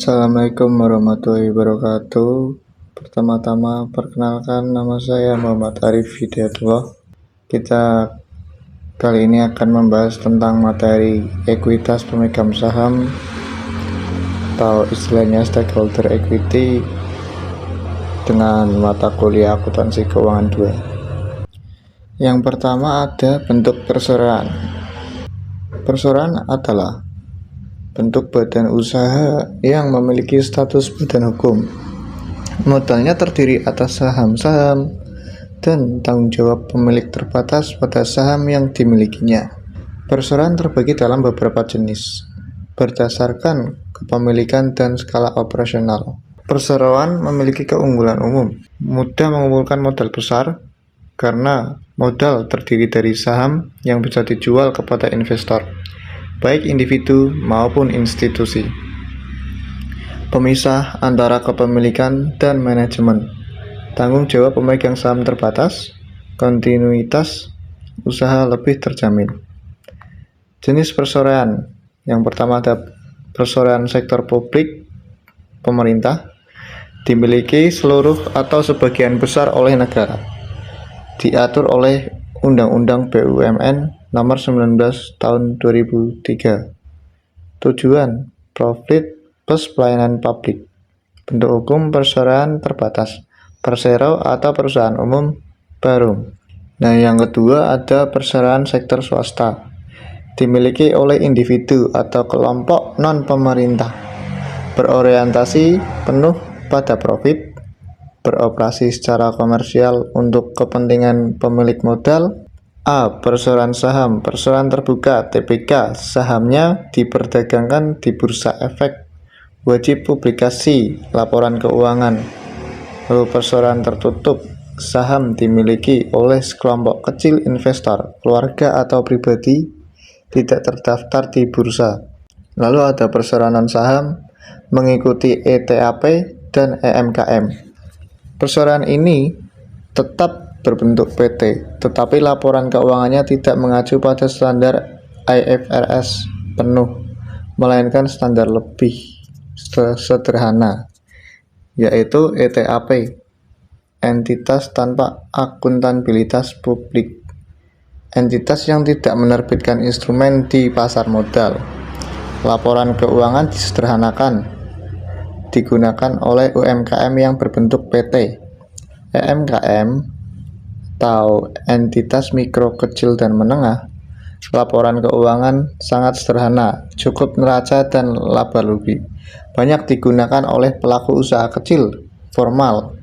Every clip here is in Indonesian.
Assalamualaikum warahmatullahi wabarakatuh. Pertama-tama perkenalkan, nama saya Muhammad Arif Hidayatullah. Kita kali ini akan membahas tentang materi ekuitas pemegang saham atau istilahnya stakeholder equity dengan mata kuliah akuntansi keuangan 2. Yang pertama ada bentuk perseroan. Perseroan adalah bentuk badan usaha yang memiliki status badan hukum. Modalnya terdiri atas saham-saham dan tanggung jawab pemilik terbatas pada saham yang dimilikinya. Perseroan terbagi dalam beberapa jenis berdasarkan kepemilikan dan skala operasional. Perseroan memiliki keunggulan umum, mudah mengumpulkan modal besar karena modal terdiri dari saham yang bisa dijual kepada investor, baik individu maupun institusi. Pemisah antara kepemilikan dan manajemen. Tanggung jawab pemegang saham terbatas, kontinuitas usaha lebih terjamin. Jenis perseroan. Yang pertama ada perseroan sektor publik, pemerintah, dimiliki seluruh atau sebagian besar oleh negara. Diatur oleh Undang-Undang BUMN Nomor 19 Tahun 2003. Tujuan profit plus pelayanan publik. Bentuk hukum perseroan terbatas, persero atau perusahaan umum baru. Nah, yang kedua ada perseroan sektor swasta, dimiliki oleh individu atau kelompok non pemerintah, berorientasi penuh pada profit, beroperasi secara komersial untuk kepentingan pemilik modal. A. Perseroan saham, perseroan terbuka (TBK), sahamnya diperdagangkan di bursa efek, wajib publikasi laporan keuangan. Lalu perseroan tertutup, saham dimiliki oleh sekelompok kecil investor, keluarga atau pribadi, tidak terdaftar di bursa. Lalu ada perseroan saham mengikuti ETAP dan EMKM. Perseroan ini tetap berbentuk PT, tetapi laporan keuangannya tidak mengacu pada standar IFRS penuh, melainkan standar lebih sederhana, yaitu ETAP, entitas tanpa akuntabilitas publik, entitas yang tidak menerbitkan instrumen di pasar modal. Laporan keuangan disederhanakan, digunakan oleh UMKM yang berbentuk PT. EMKM atau entitas mikro, kecil, dan menengah, laporan keuangan sangat sederhana, cukup neraca dan laba rugi. Banyak digunakan oleh pelaku usaha kecil formal.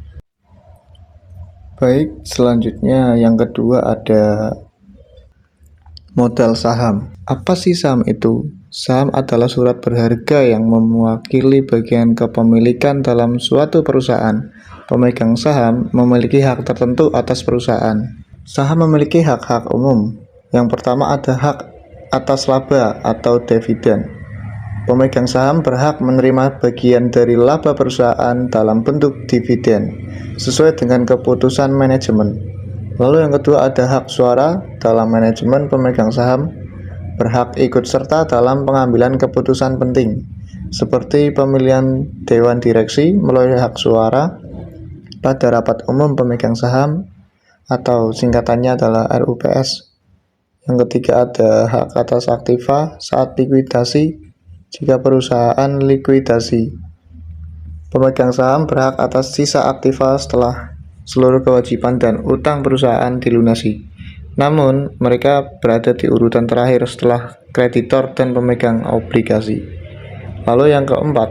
Baik, selanjutnya yang kedua ada modal saham. Apa sih saham itu? Saham adalah surat berharga yang mewakili bagian kepemilikan dalam suatu perusahaan. Pemegang saham memiliki hak tertentu atas perusahaan. Saham memiliki hak-hak umum. Yang pertama ada hak atas laba atau dividen. Pemegang saham berhak menerima bagian dari laba perusahaan dalam bentuk dividen sesuai dengan keputusan manajemen. Lalu yang kedua ada hak suara dalam manajemen. Pemegang saham berhak ikut serta dalam pengambilan keputusan penting seperti pemilihan dewan direksi melalui hak suara pada rapat umum pemegang saham atau singkatannya adalah RUPS. Yang ketiga ada hak atas aktiva saat likuidasi jika perusahaan likuidasi. Pemegang saham berhak atas sisa aktiva setelah seluruh kewajiban dan utang perusahaan dilunasi. Namun, mereka berada di urutan terakhir setelah kreditor dan pemegang obligasi. Lalu yang keempat,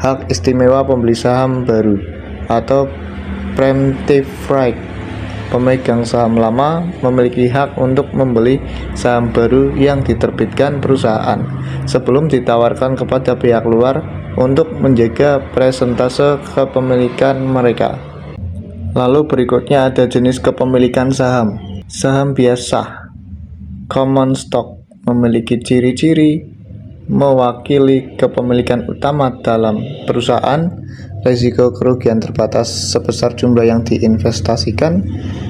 hak istimewa pembeli saham baru atau preemptive right. Pemegang saham lama memiliki hak untuk membeli saham baru yang diterbitkan perusahaan sebelum ditawarkan kepada pihak luar untuk menjaga presentase kepemilikan mereka. Lalu berikutnya ada jenis kepemilikan saham. Saham biasa, common stock, memiliki ciri-ciri mewakili kepemilikan utama dalam perusahaan, risiko kerugian terbatas sebesar jumlah yang diinvestasikan,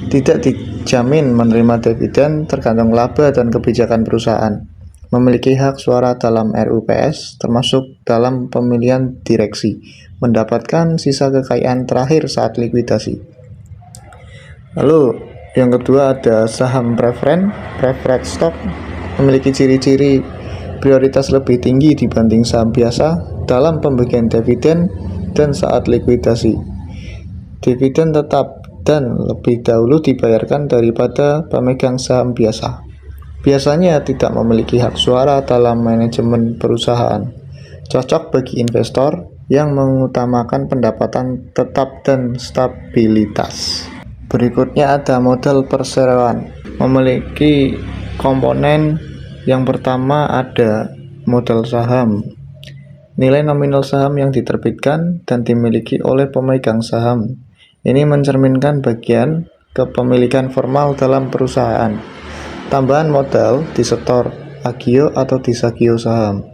tidak dijamin menerima dividen tergantung laba dan kebijakan perusahaan. memiliki hak suara dalam RUPS, termasuk dalam pemilihan direksi, mendapatkan sisa kekayaan terakhir saat likuidasi. Lalu yang kedua ada saham preferred stock, memiliki ciri-ciri prioritas lebih tinggi dibanding saham biasa dalam pembagian dividen dan saat likuidasi. Dividen tetap dan lebih dahulu dibayarkan daripada pemegang saham biasa. Biasanya tidak memiliki hak suara dalam manajemen perusahaan. Cocok bagi investor yang mengutamakan pendapatan tetap dan stabilitas. Berikutnya ada model perseroan. Memiliki komponen yang pertama ada modal saham. Nilai nominal saham yang diterbitkan dan dimiliki oleh pemegang saham. Ini mencerminkan bagian kepemilikan formal dalam perusahaan. Tambahan modal disetor agio atau disagio saham.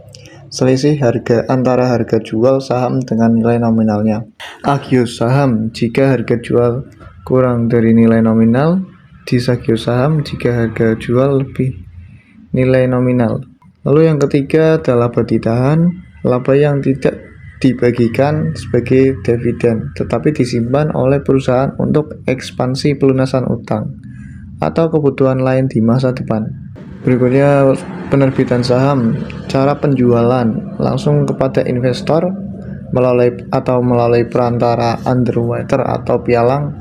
Selisih harga antara harga jual saham dengan nilai nominalnya. Agio saham jika harga jual kurang dari nilai nominal, disagio saham jika harga jual lebih nilai nominal. Lalu yang ketiga adalah laba ditahan, laba yang tidak dibagikan sebagai dividen tetapi disimpan oleh perusahaan untuk ekspansi pelunasan utang atau kebutuhan lain di masa depan. Berikutnya penerbitan saham. Cara penjualan langsung kepada investor melalui perantara underwriter atau pialang.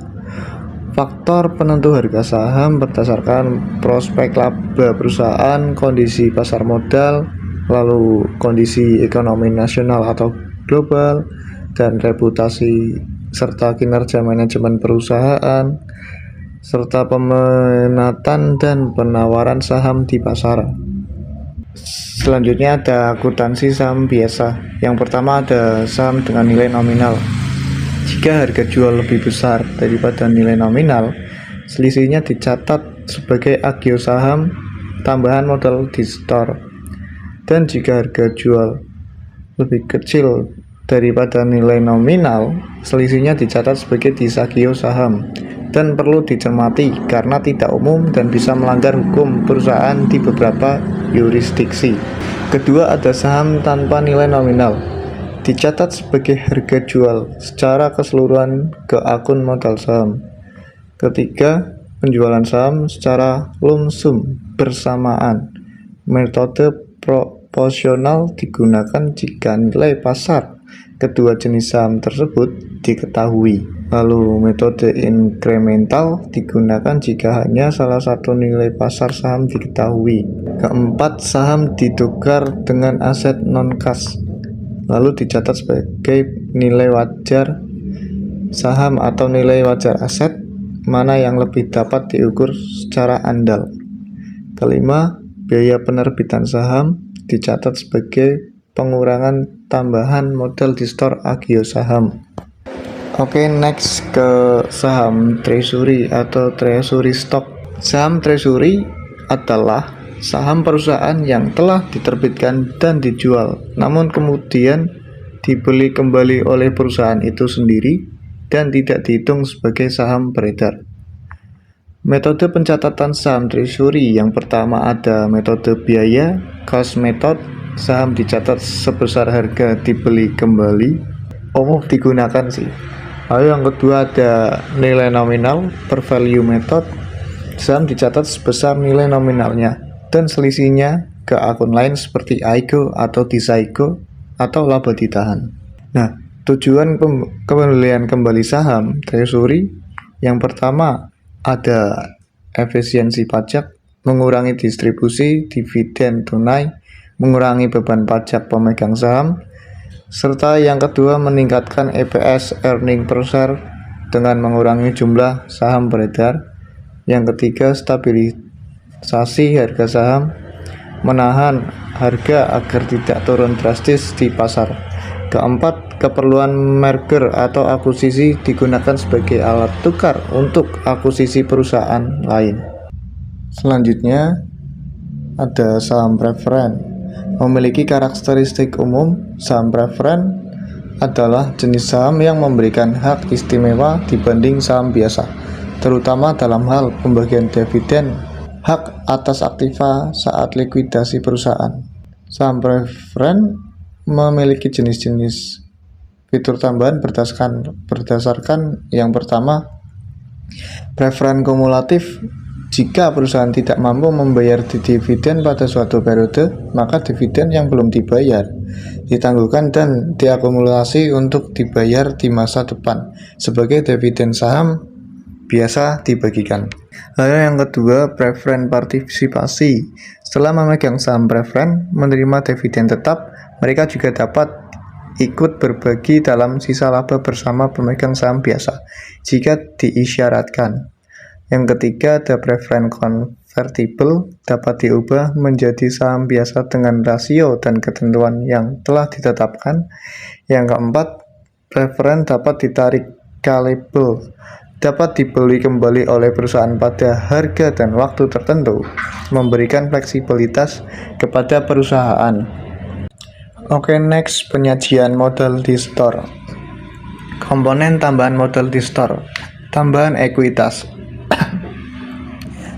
Faktor penentu harga saham berdasarkan prospek laba perusahaan, kondisi pasar modal, lalu kondisi ekonomi nasional atau global, dan reputasi serta kinerja manajemen perusahaan, serta peminatan dan penawaran saham di pasar. Selanjutnya ada akuntansi saham biasa. Yang pertama ada saham dengan nilai nominal. Jika harga jual lebih besar daripada nilai nominal, selisihnya dicatat sebagai agio saham, tambahan modal disetor. Dan jika harga jual lebih kecil daripada nilai nominal, selisihnya dicatat sebagai disagio saham dan perlu dicermati karena tidak umum dan bisa melanggar hukum perusahaan di beberapa yurisdiksi. Kedua ada saham tanpa nilai nominal, dicatat sebagai harga jual secara keseluruhan ke akun modal saham. Ketiga, penjualan saham secara lump sum bersamaan. Metode proporsional digunakan jika nilai pasar kedua jenis saham tersebut diketahui. Lalu metode inkremental digunakan jika hanya salah satu nilai pasar saham diketahui. Keempat, saham ditukar dengan aset non-cash, lalu dicatat sebagai nilai wajar saham atau nilai wajar aset, mana yang lebih dapat diukur secara andal. Kelima, biaya penerbitan saham dicatat sebagai pengurangan tambahan modal di store agio saham. Oke, next ke saham treasury atau treasury stock. Saham treasury adalah saham perusahaan yang telah diterbitkan dan dijual, namun kemudian dibeli kembali oleh perusahaan itu sendiri dan tidak dihitung sebagai saham beredar. Metode pencatatan saham treasury yang pertama ada metode biaya, cost method. Saham dicatat sebesar harga dibeli kembali, umum digunakan sih. Lalu yang kedua ada nilai nominal per value method. Saham dicatat sebesar nilai nominalnya dan selisihnya ke akun lain seperti AIGO atau DISAIGO atau laba ditahan. Nah, tujuan pembelian kembali saham treasury yang pertama ada efisiensi pajak, mengurangi distribusi dividen tunai, mengurangi beban pajak pemegang saham, serta yang kedua meningkatkan EPS earning per share dengan mengurangi jumlah saham beredar. Yang ketiga stabilisasi harga saham, menahan harga agar tidak turun drastis di pasar. Keempat, keperluan merger atau akuisisi digunakan sebagai alat tukar untuk akuisisi perusahaan lain. Selanjutnya ada saham preferen. Memiliki karakteristik umum, saham preferen adalah jenis saham yang memberikan hak istimewa dibanding saham biasa, terutama dalam hal pembagian dividen hak atas aktiva saat likuidasi perusahaan. Saham preferen memiliki jenis-jenis fitur tambahan berdasarkan yang pertama, preferen kumulatif. Jika perusahaan tidak mampu membayar dividen pada suatu periode, maka dividen yang belum dibayar ditangguhkan dan diakumulasi untuk dibayar di masa depan. Sebagai dividen saham biasa dibagikan. Lalu yang kedua, preferen partisipasi. Setelah memegang saham preferen menerima dividen tetap, mereka juga dapat ikut berbagi dalam sisa laba bersama pemegang saham biasa jika diisyaratkan. Yang ketiga, ada preferen convertible, dapat diubah menjadi saham biasa dengan rasio dan ketentuan yang telah ditetapkan. Yang keempat, preferen dapat ditarik callable, dapat dibeli kembali oleh perusahaan pada harga dan waktu tertentu, memberikan fleksibilitas kepada perusahaan. Oke, next, penyajian modal di store. Komponen tambahan modal di store. Tambahan ekuitas.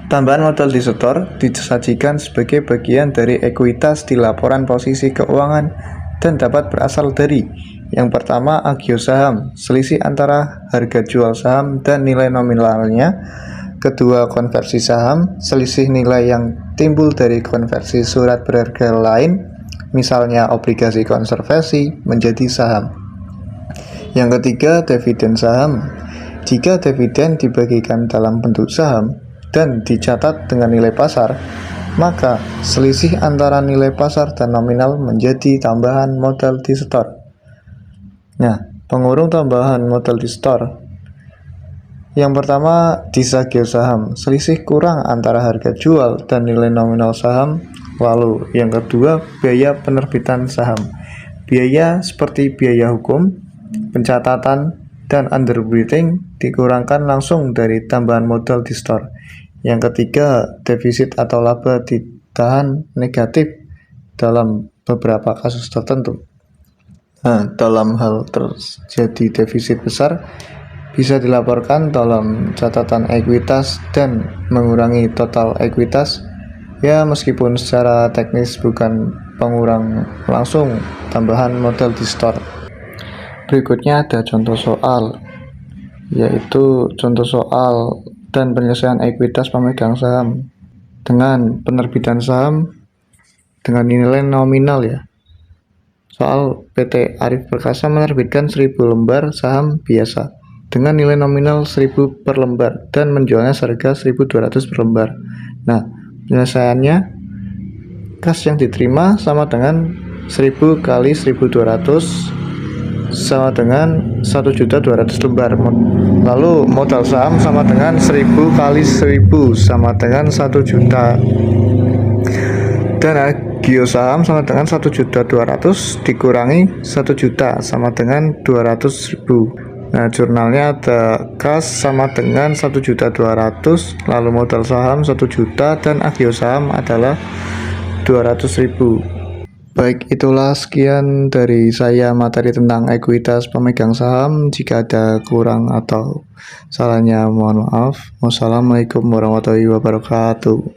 Tambahan modal di store disajikan sebagai bagian dari ekuitas di laporan posisi keuangan dan dapat berasal dari yang pertama, agio saham, selisih antara harga jual saham dan nilai nominalnya. Kedua, konversi saham, selisih nilai yang timbul dari konversi surat berharga lain, misalnya obligasi konservasi menjadi saham. Yang ketiga, dividen saham. Jika dividen dibagikan dalam bentuk saham dan dicatat dengan nilai pasar, maka selisih antara nilai pasar dan nominal menjadi tambahan modal di store. Nah, pengurung tambahan modal di store. Yang pertama, disagio saham, selisih kurang antara harga jual dan nilai nominal saham. Lalu yang kedua, biaya penerbitan saham. Biaya seperti biaya hukum, pencatatan, dan underwriting dikurangkan langsung dari tambahan modal di store. Yang ketiga, defisit atau laba ditahan negatif dalam beberapa kasus tertentu. Nah, dalam hal terjadi defisit besar, bisa dilaporkan dalam catatan ekuitas dan mengurangi total ekuitas. Ya, meskipun secara teknis bukan pengurang langsung tambahan modal di store. Berikutnya ada contoh soal, yaitu contoh soal dan penyelesaian ekuitas pemegang saham dengan penerbitan saham dengan nilai nominal ya. Soal PT Arif Perkasa menerbitkan 1000 lembar saham biasa dengan nilai nominal 1000 per lembar dan menjualnya seharga 1200 per lembar. Nah, penyelesaiannya, kas yang diterima sama dengan 1000 kali 1200 sama dengan 1.200.000 lembar. Lalu modal saham sama dengan 1000 kali 1000 sama dengan 1 juta. Dan agio saham sama dengan 1.200.000 dikurangi 1 juta sama dengan 200.000. Nah, jurnalnya ada kas sama dengan 1.200.000, lalu modal saham 1 juta dan agio saham adalah 200.000. Baik, itulah sekian dari saya materi tentang ekuitas pemegang saham. Jika ada kurang atau salahnya mohon maaf. Wassalamualaikum warahmatullahi wabarakatuh.